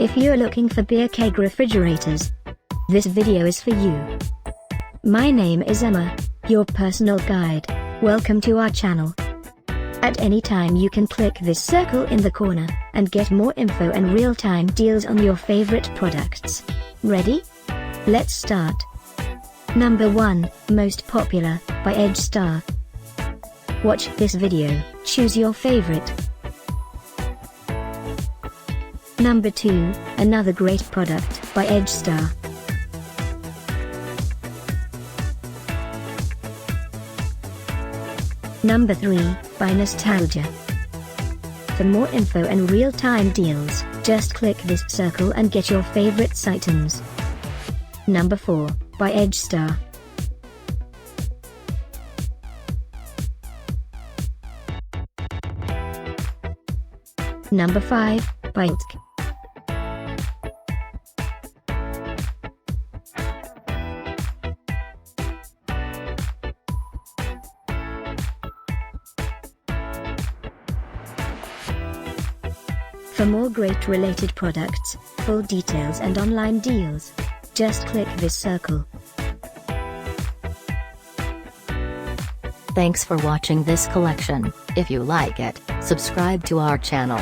If you're looking for beer keg refrigerators, this video is for you. My name is Emma, your personal guide. Welcome to our channel. At any time you can click this circle in the corner, and get more info and real-time deals on your favorite products. Ready? Let's start. Number 1, Most Popular, by EdgeStar. Watch this video, choose your favorite. Number 2, another great product, by EdgeStar. Number 3, by Nostalgia. For more info and real-time deals, just click this circle and get your favorites items. Number 4, by EdgeStar. Number 5, by Hltek. For more great related products, full details and online deals, just click this circle. Thanks for watching this collection. If you like it, subscribe to our channel.